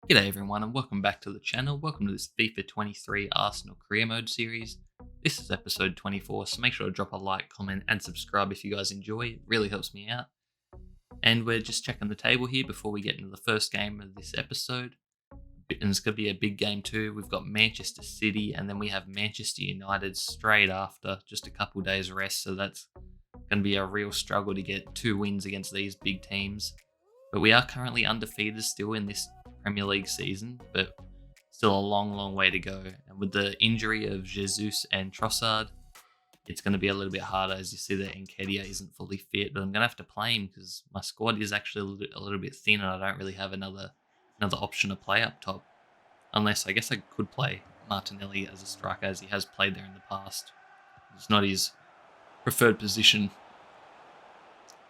G'day everyone and welcome back to the channel. Welcome to this FIFA 23 Arsenal Career Mode series. This is episode 24, so make sure to drop a like, comment and subscribe if you guys enjoy. It really helps me out. And we're just checking the table here before we get into the first game of this episode. And it's going to be a big game too. We've got Manchester City and then we have Manchester United straight after, just a couple days rest. So that's going to be a real struggle to get 2 wins against these big teams. But we are currently undefeated still in this Premier League season, but still a long way to go. And with the injury of Jesus and Trossard, it's going to be a little bit harder, as you see that Nketiah isn't fully fit. But I'm going to have to play him because my squad is actually a little bit thin and I don't really have another option to play up top. Unless I guess I could play Martinelli as a striker, as he has played there in the past. It's not his preferred position.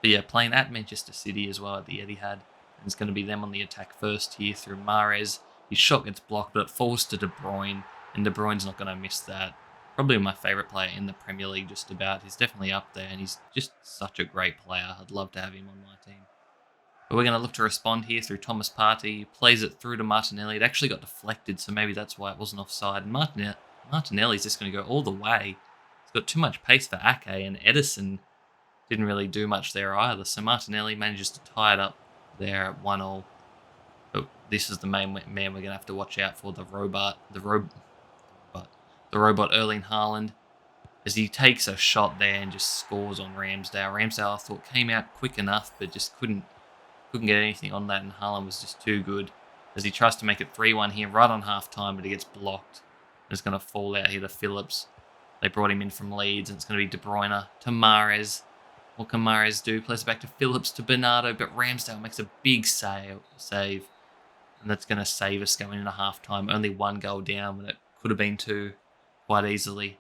But yeah, playing at Manchester City as well at the Etihad. And it's going to be them on the attack first here through Mahrez. His shot gets blocked, but it falls to De Bruyne. And De Bruyne's not going to miss that. Probably my favourite player in the Premier League just about. He's definitely up there and he's just such a great player. I'd love to have him on my team. But we're going to look to respond here through Thomas Partey. He plays it through to Martinelli. It actually got deflected, so maybe that's why it wasn't offside. And Martinelli's just going to go all the way. He's got too much pace for Ake, and Edison didn't really do much there either. So Martinelli manages to tie it up there at 1-1. But this is the main man we're going to have to watch out for, the robot Erling Haaland, as he takes a shot there and just scores on Ramsdale. Ramsdale, I thought, came out quick enough, but just couldn't get anything on that, and Haaland was just too good as he tries to make it 3-1 here right on half-time, but he gets blocked. It's going to fall out here to Phillips. They brought him in from Leeds, and it's going to be De Bruyne to Mahrez. What can Mahrez do? Plays it back to Phillips to Bernardo, but Ramsdale makes a big save. And that's going to save us going into half-time. Only 1 goal down when it could have been 2 quite easily.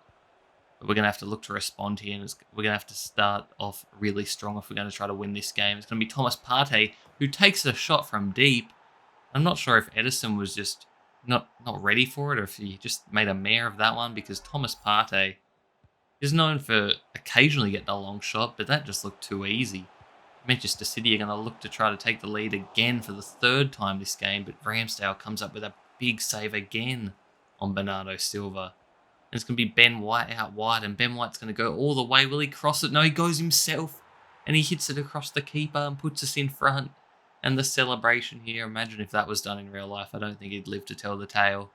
But we're going to have to look to respond here, and we're going to have to start off really strong if we're going to try to win this game. It's going to be Thomas Partey, who takes a shot from deep. I'm not sure if Edison was just not ready for it, or if he just made a mare of that one, because Thomas Partey is known for occasionally getting a long shot, but that just looked too easy. Manchester City are going to look to try to take the lead again for the 3rd time this game, but Ramsdale comes up with a big save again on Bernardo Silva. And it's going to be Ben White out wide, and Ben White's going to go all the way. Will he cross it? No, he goes himself, and he hits it across the keeper and puts us in front. And the celebration here, imagine if that was done in real life. I don't think he'd live to tell the tale.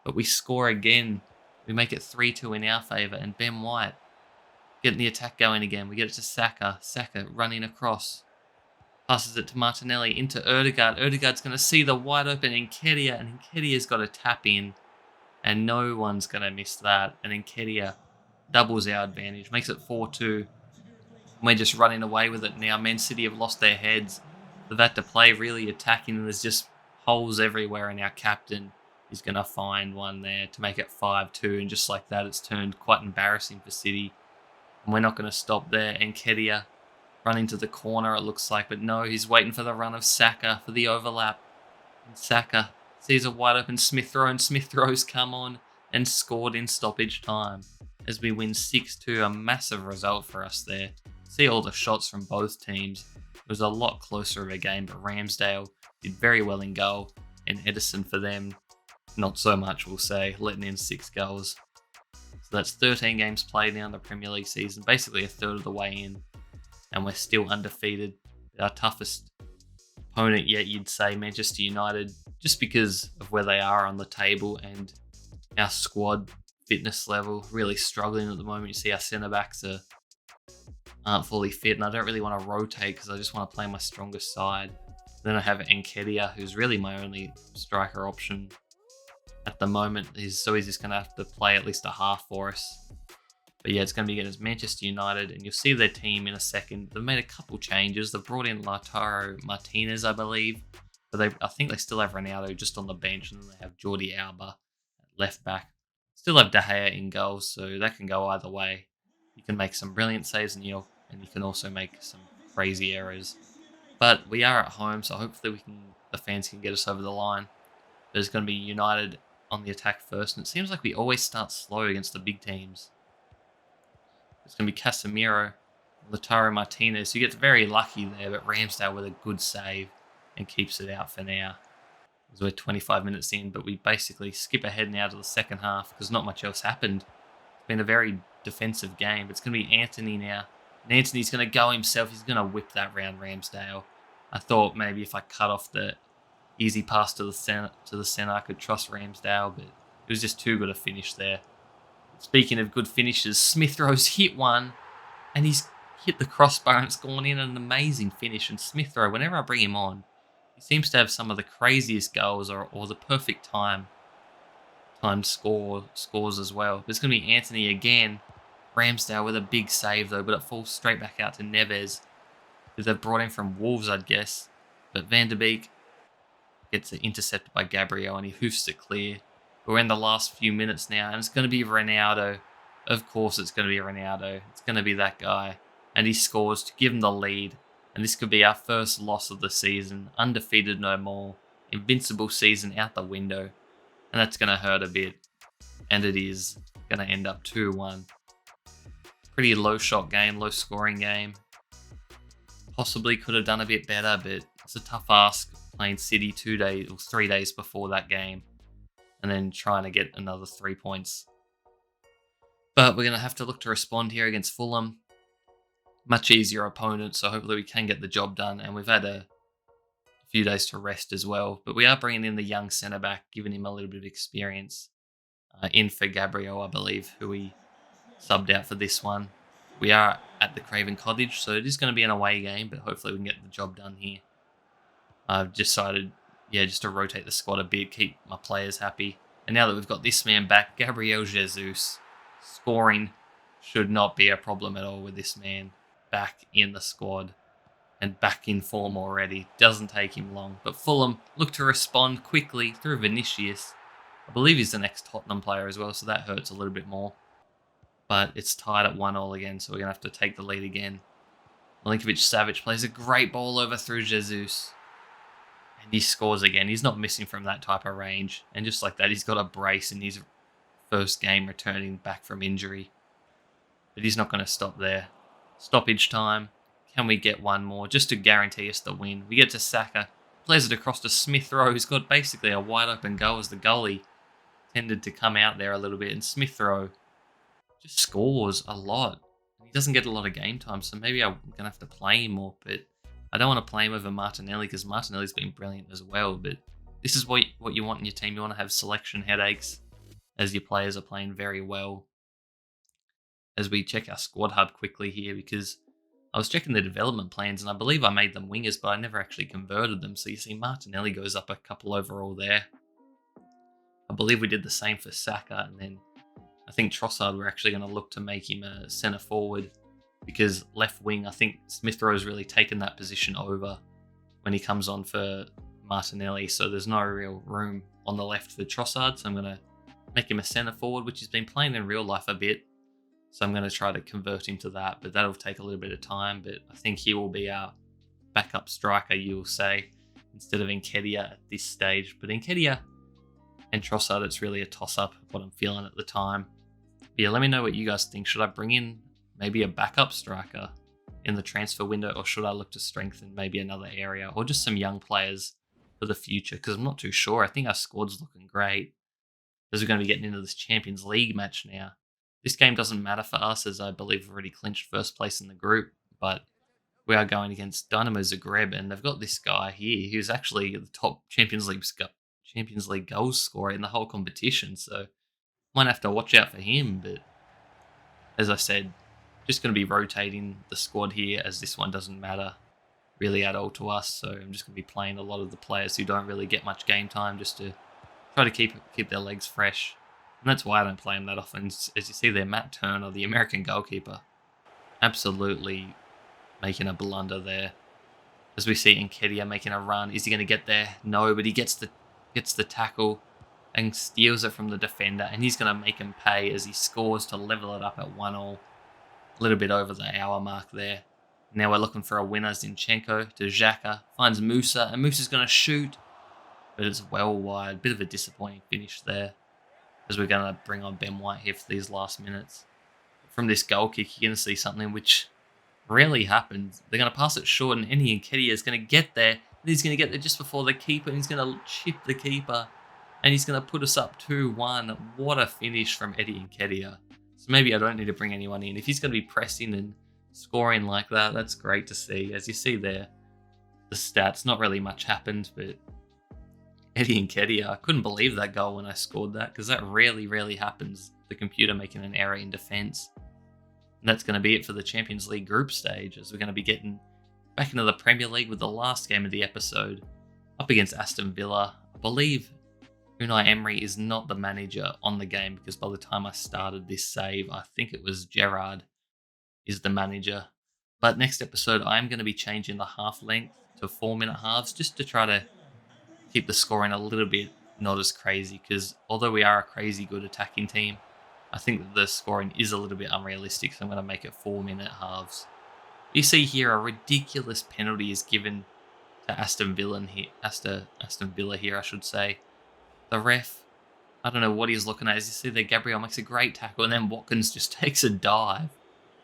But we score again. We make it 3-2 in our favour, and Ben White getting the attack going again. We get it to Saka. Saka running across. Passes it to Martinelli into Ødegaard. Ødegaard's going to see the wide open Nketiah, and Nketiah's got a tap in. And no one's going to miss that. And Nketiah doubles our advantage, makes it 4-2. We're just running away with it now. Man City have lost their heads. They've had to play really attacking, and there's just holes everywhere, and our captain is going to find one there to make it 5-2. And just like that, it's turned quite embarrassing for City. And we're not going to stop there. Nketiah running to the corner, it looks like. But no, he's waiting for the run of Saka for the overlap. And Saka sees a wide open Smith Rowe, and Smith Rowe's come on and scored in stoppage time as we win 6-2, a massive result for us there. See all the shots from both teams. It was a lot closer of a game, but Ramsdale did very well in goal, and Edison for them, not so much, we'll say, letting in 6 goals. So that's 13 games played now in the Premier League season, basically a third of the way in, and we're still undefeated. Our toughest opponent yet, you'd say, Manchester United, just because of where they are on the table and our squad fitness level, really struggling at the moment. You see our centre-backs aren't fully fit, and I don't really want to rotate because I just want to play my strongest side. Then I have Nketiah, who's really my only striker option at the moment. So he's just going to have to play at least a half for us. But yeah, it's going to be against Manchester United, and you'll see their team in a second. They've made a couple changes. They've brought in Lautaro Martinez, I believe, but I think they still have Ronaldo just on the bench, and then they have Jordi Alba at left back. Still have De Gea in goal, so that can go either way. You can make some brilliant saves, and you can also make some crazy errors. But we are at home, so hopefully the fans can get us over the line. There's going to be United on the attack first, and it seems like we always start slow against the big teams. It's going to be Casemiro, Lautaro Martinez, who gets very lucky there, but Ramsdale with a good save and keeps it out for now. as we're 25 minutes in, but we basically skip ahead now to the second half because not much else happened. It's been a very defensive game. It's going to be Anthony now. And Anthony's going to go himself. He's going to whip that round Ramsdale. I thought maybe if I cut off the easy pass to the center, I could trust Ramsdale, but it was just too good a finish there. Speaking of good finishes, Smith Rowe's hit one, and he's hit the crossbar and it's gone in, an amazing finish. And Smith Rowe, whenever I bring him on, he seems to have some of the craziest goals or the perfect timed scores as well. But it's going to be Anthony again. Ramsdale with a big save though, but it falls straight back out to Neves, who they've brought in from Wolves, I'd guess. But Van der Beek gets it intercepted by Gabriel and he hoofs it clear. We're in the last few minutes now, and it's going to be Ronaldo. Of course it's going to be Ronaldo. It's going to be that guy. And he scores to give him the lead. And this could be our first loss of the season. Undefeated no more. Invincible season out the window. And that's going to hurt a bit. And it is going to end up 2-1. Pretty low shot game, low scoring game. Possibly could have done a bit better, but it's a tough ask playing City 3 days before that game. And then trying to get another 3 points. But we're going to have to look to respond here against Fulham. Much easier opponent, so hopefully we can get the job done. And we've had a few days to rest as well. But we are bringing in the young centre-back, giving him a little bit of experience. In for Gabriel, I believe, who we subbed out for this one. We are at the Craven Cottage, so it is going to be an away game, but hopefully we can get the job done here. I've decided, just to rotate the squad a bit, keep my players happy. And now that we've got this man back, Gabriel Jesus, scoring should not be a problem at all with this man back in the squad and back in form already. Doesn't take him long. But Fulham look to respond quickly through Vinicius. I believe he's the next Tottenham player as well, so that hurts a little bit more. But it's tied at 1-1 again, so we're going to have to take the lead again. Milinkovic-Savic plays a great ball over through Jesus. And he scores again. He's not missing from that type of range. And just like that, he's got a brace in his first game returning back from injury. But he's not going to stop there. Stoppage time. Can we get one more just to guarantee us the win? We get to Saka. Plays it across to Smith Rowe, who's got basically a wide open goal as the goalie tended to come out there a little bit. And Smith Rowe just scores a lot. He doesn't get a lot of game time, so maybe I'm going to have to play him more. But I don't want to play him over Martinelli because Martinelli's been brilliant as well. But this is what you want in your team. You want to have selection headaches as your players are playing very well. As we check our squad hub quickly here, because I was checking the development plans and I believe I made them wingers, but I never actually converted them. So you see Martinelli goes up a couple overall there. I believe we did the same for Saka, and then I think Trossard, we're actually going to look to make him a centre forward because left wing, I think Smith Rowe's really taken that position over when he comes on for Martinelli. So there's no real room on the left for Trossard. So I'm going to make him a centre forward, which he's been playing in real life a bit. So I'm going to try to convert him to that, but that'll take a little bit of time. But I think he will be our backup striker, you'll say, instead of Nketiah at this stage. But Nketiah and Trossard, it's really a toss-up what I'm feeling at the time. But yeah, let me know what you guys think. Should I bring in maybe a backup striker in the transfer window, or should I look to strengthen maybe another area, or just some young players for the future? Because I'm not too sure. I think our squad's looking great as we're going to be getting into this Champions League match now. This game doesn't matter for us, as I believe we've already clinched first place in the group, but we are going against Dynamo Zagreb, and they've got this guy here who's actually the top Champions League goals scorer in the whole competition, so might have to watch out for him. But as I said, just going to be rotating the squad here, as this one doesn't matter really at all to us, so I'm just going to be playing a lot of the players who don't really get much game time just to try to keep their legs fresh. And that's why I don't play him that often. As you see there, Matt Turner, the American goalkeeper, absolutely making a blunder there. As we see Nketiah making a run. Is he going to get there? No, but he gets the tackle and steals it from the defender. And he's going to make him pay as he scores to level it up at 1-1. A little bit over the hour mark there. Now we're looking for a winner. Zinchenko to Xhaka. Finds Musa, and Musa's going to shoot. But it's well wide. Bit of a disappointing finish there, as we're going to bring on Ben White here for these last minutes. From this goal kick, you're going to see something which rarely happens. They're going to pass it short, and Nketiah is going to get there. And And he's going to get there just before the keeper, and he's going to chip the keeper, and he's going to put us up 2-1. What a finish from Eddie Nketiah. So maybe I don't need to bring anyone in. If he's going to be pressing and scoring like that, that's great to see. As you see there, the stats, not really much happened, but Eddie Nketiah, I couldn't believe that goal when I scored that, because that rarely happens, the computer making an error in defence. And that's going to be it for the Champions League group stage, as we're going to be getting back into the Premier League with the last game of the episode, up against Aston Villa. I believe Unai Emery is not the manager on the game, because by the time I started this save, I think it was Gerrard is the manager. But next episode, I'm going to be changing the half length to 4-minute halves, just to try to keep the scoring a little bit not as crazy, because although we are a crazy good attacking team, I think that the scoring is a little bit unrealistic, so I'm going to make it 4-minute halves. You see here a ridiculous penalty is given to Aston Villa here, I should say. The ref, I don't know what he's looking at. As you see there, Gabriel makes a great tackle, and then Watkins just takes a dive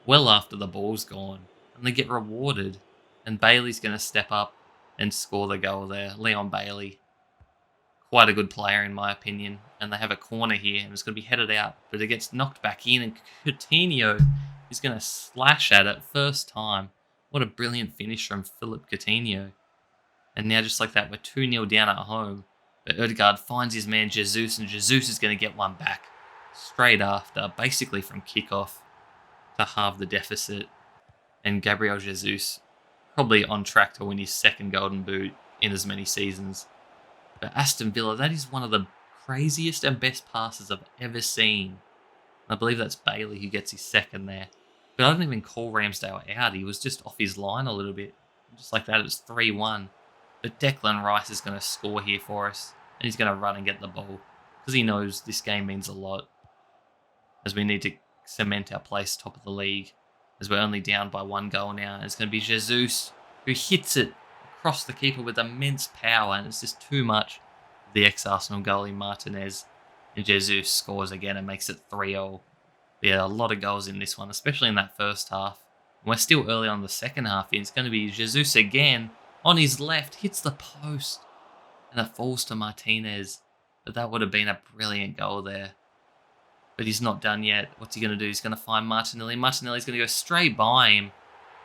well after the ball's gone, and they get rewarded. And Bailey's going to step up and score the goal there. Leon Bailey, quite a good player in my opinion. And they have a corner here, and it's going to be headed out, but it gets knocked back in, and Coutinho is going to slash at it first time. What a brilliant finish from Philip Coutinho. And now just like that, we're 2-0 down at home. But Odegaard finds his man Jesus, and Jesus is going to get one back straight after, basically from kickoff, to halve the deficit. And Gabriel Jesus probably on track to win his second Golden Boot in as many seasons. But Aston Villa, that is one of the craziest and best passes I've ever seen. I believe that's Bailey who gets his second there. But I don't even call Ramsdale out. He was just off his line a little bit. Just like that, it's 3-1. But Declan Rice is going to score here for us. And he's going to run and get the ball, because he knows this game means a lot, as we need to cement our place top of the league, as we're only down by 1 goal now. And it's going to be Jesus who hits it across the keeper with immense power, and it's just too much. The ex-Arsenal goalie Martinez, and Jesus scores again and makes it 3-0. Yeah, a lot of goals in this one, especially in that first half. And we're still early on the second half here. It's going to be Jesus again on his left, hits the post, and it falls to Martinez. But that would have been a brilliant goal there. But he's not done yet. What's he going to do? He's going to find Martinelli. Martinelli's going to go straight by him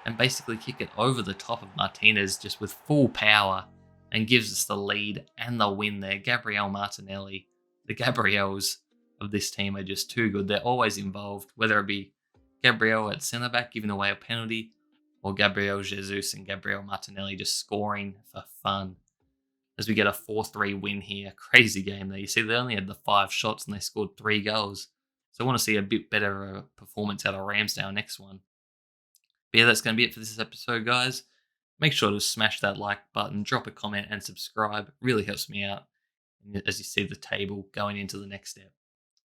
and basically kick it over the top of Martinez just with full power, and gives us the lead and the win there. Gabriel Martinelli. The Gabriels of this team are just too good. They're always involved, whether it be Gabriel at centre-back giving away a penalty, or Gabriel Jesus and Gabriel Martinelli just scoring for fun. As we get a 4-3 win here. Crazy game there. You see, they only had the 5 shots and they scored 3 goals. So I want to see a bit better performance out of Ramsdale next one. But yeah, that's going to be it for this episode, guys. Make sure to smash that like button, drop a comment, and subscribe. It really helps me out as you see the table going into the next step.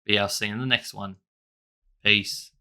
But yeah, I'll see you in the next one. Peace.